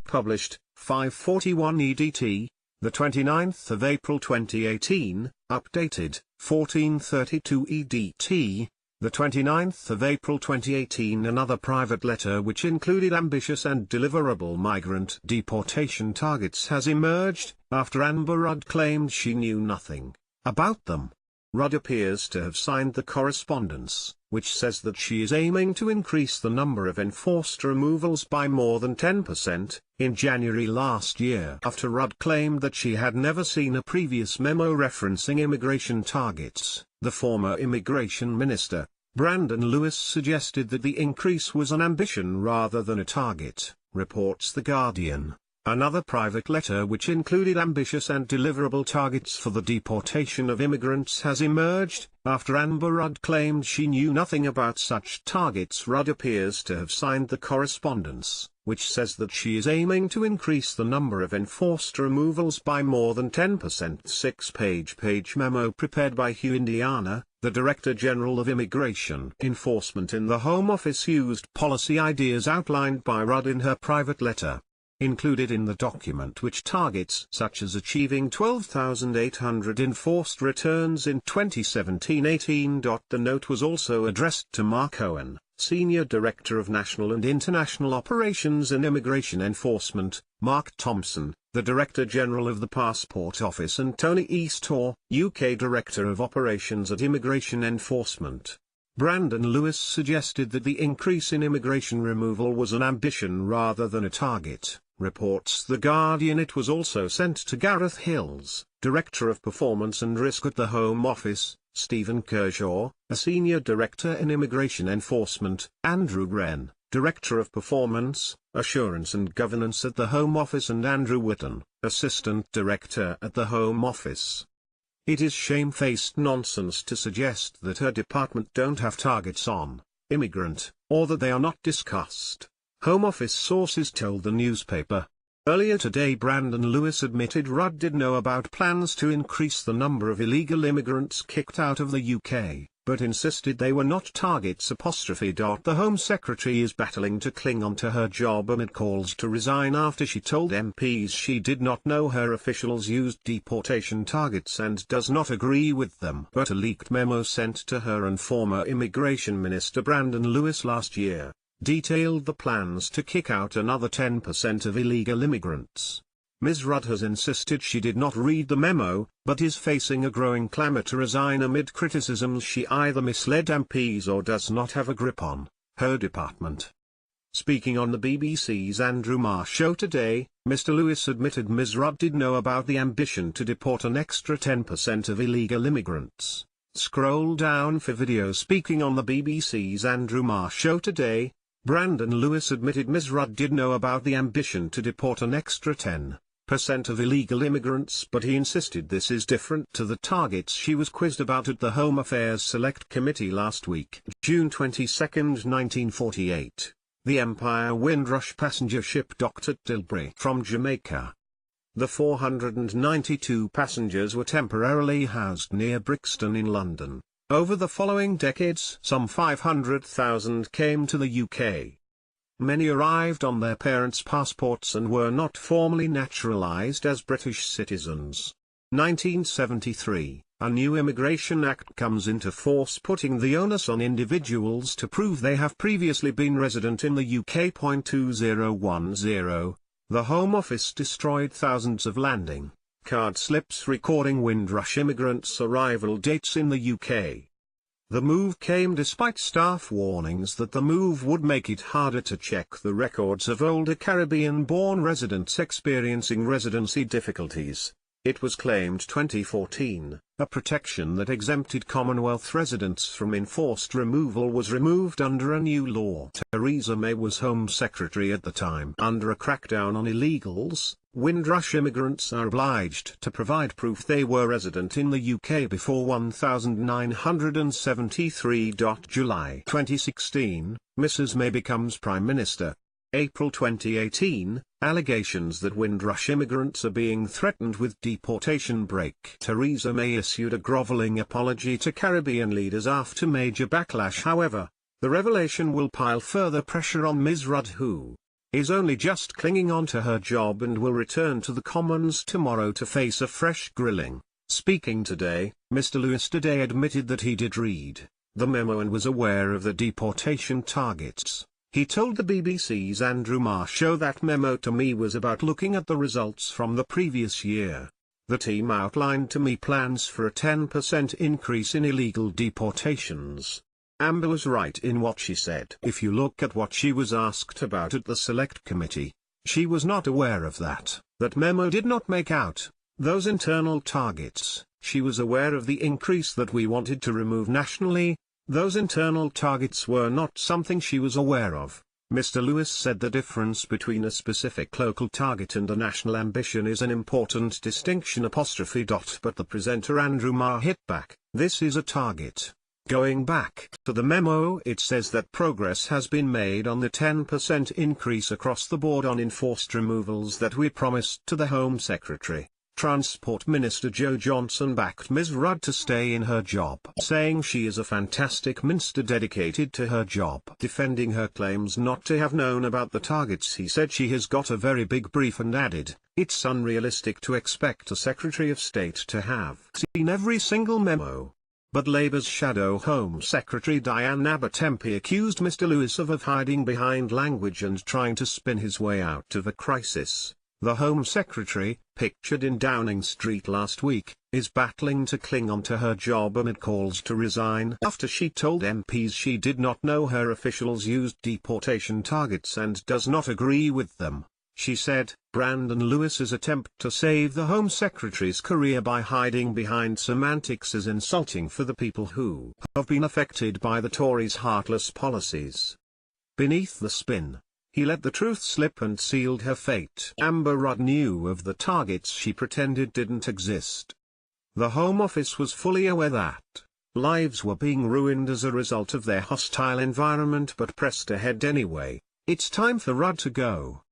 published, 541 EDT, the 29th of April 2018, updated, 1432 EDT, the 29th of April 2018. Another private letter which included ambitious and deliverable migrant deportation targets has emerged, after Amber Rudd claimed she knew nothing about them. Rudd appears to have signed the correspondence, which says that she is aiming to increase the number of enforced removals by more than 10%, in January last year. After Rudd claimed that she had never seen a previous memo referencing immigration targets, the former immigration minister, Brandon Lewis, suggested that the increase was an ambition rather than a target, reports The Guardian. Another private letter which included ambitious and deliverable targets for the deportation of immigrants has emerged, after Amber Rudd claimed she knew nothing about such targets. Rudd appears to have signed the correspondence, which says that she is aiming to increase the number of enforced removals by more than 10%. 6-page memo prepared by Hugh Indiana, the Director General of Immigration Enforcement in the Home Office, used policy ideas outlined by Rudd in her private letter. Included in the document which targets such as achieving 12,800 enforced returns in 2017-18. The note was also addressed to Mark Owen, Senior Director of National and International Operations in Immigration Enforcement, Mark Thompson, the Director General of the Passport Office, and Tony Eastaugh, UK Director of Operations at Immigration Enforcement. Brandon Lewis suggested that the increase in immigration removal was an ambition rather than a target, reports The Guardian. It was also sent to Gareth Hills, Director of Performance and Risk at the Home Office, Stephen Kershaw, a Senior Director in Immigration Enforcement, Andrew Wren, Director of Performance, Assurance and Governance at the Home Office, and Andrew Whitton, Assistant Director at the Home Office. It is shamefaced nonsense to suggest that her department don't have targets on immigrant, or that they are not discussed, Home Office sources told the newspaper. Earlier today, Brandon Lewis admitted Rudd did know about plans to increase the number of illegal immigrants kicked out of the UK, but insisted they were not targets. The Home Secretary is battling to cling on to her job amid calls to resign after she told MPs she did not know her officials used deportation targets and does not agree with them. But a leaked memo sent to her and former Immigration Minister Brandon Lewis last year detailed the plans to kick out another 10% of illegal immigrants. Ms. Rudd has insisted she did not read the memo, but is facing a growing clamour to resign amid criticisms she either misled MPs or does not have a grip on her department. Speaking on the BBC's Andrew Marr show today, Mr. Lewis admitted Ms. Rudd did know about the ambition to deport an extra 10% of illegal immigrants. Scroll down for video. Speaking on the BBC's Andrew Marr show today, Brandon Lewis admitted Ms. Rudd did know about the ambition to deport an extra 10% of illegal immigrants, but he insisted this is different to the targets she was quizzed about at the Home Affairs Select Committee last week. June 22, 1948, the Empire Windrush passenger ship docked at Tilbury from Jamaica. The 492 passengers were temporarily housed near Brixton in London. Over the following decades, some 500,000 came to the UK. Many arrived on their parents' passports and were not formally naturalised as British citizens. 1973, a new Immigration Act comes into force, putting the onus on individuals to prove they have previously been resident in the UK. 2010, the Home Office destroyed thousands of landing card slips recording Windrush immigrants' arrival dates in the UK. The move came despite staff warnings that the move would make it harder to check the records of older Caribbean-born residents experiencing residency difficulties. It was claimed 2014, a protection that exempted Commonwealth residents from enforced removal was removed under a new law. Theresa May was Home Secretary at the time. Under a crackdown on illegals, Windrush immigrants are obliged to provide proof they were resident in the UK before 1973. July 2016, Mrs. May becomes Prime Minister. April 2018, allegations that Windrush immigrants are being threatened with deportation break. Theresa May issued a grovelling apology to Caribbean leaders after major backlash. However, the revelation will pile further pressure on Ms. Rudd, who is only just clinging on to her job and will return to the Commons tomorrow to face a fresh grilling. Speaking today, Mr. Lewis today admitted that he did read the memo and was aware of the deportation targets. He told the BBC's Andrew Marr show that memo to me was about looking at the results from the previous year. The team outlined to me plans for a 10% increase in illegal deportations. Amber was right in what she said. If you look at what she was asked about at the Select Committee, she was not aware of that. That memo did not make out those internal targets. She was aware of the increase that we wanted to remove nationally. Those internal targets were not something she was aware of. Mr. Lewis said the difference between a specific local target and a national ambition is an important distinction '. But the presenter Andrew Marr hit back, this is a target. Going back to the memo, it says that progress has been made on the 10% increase across the board on enforced removals that we promised to the Home Secretary. Transport Minister Jo Johnson backed Ms. Rudd to stay in her job, saying she is a fantastic minister dedicated to her job. Defending her claims not to have known about the targets, he said she has got a very big brief and added, it's unrealistic to expect a Secretary of State to have seen every single memo. But Labour's shadow Home Secretary Diane Abbott-Tempi accused Mr. Lewis of hiding behind language and trying to spin his way out of a crisis. The Home Secretary, pictured in Downing Street last week, is battling to cling on to her job amid calls to resign after she told MPs she did not know her officials used deportation targets and does not agree with them. She said, Brandon Lewis's attempt to save the Home Secretary's career by hiding behind semantics is insulting for the people who have been affected by the Tories' heartless policies. Beneath the spin, he let the truth slip and sealed her fate. Amber Rudd knew of the targets she pretended didn't exist. The Home Office was fully aware that lives were being ruined as a result of their hostile environment but pressed ahead anyway. It's time for Rudd to go.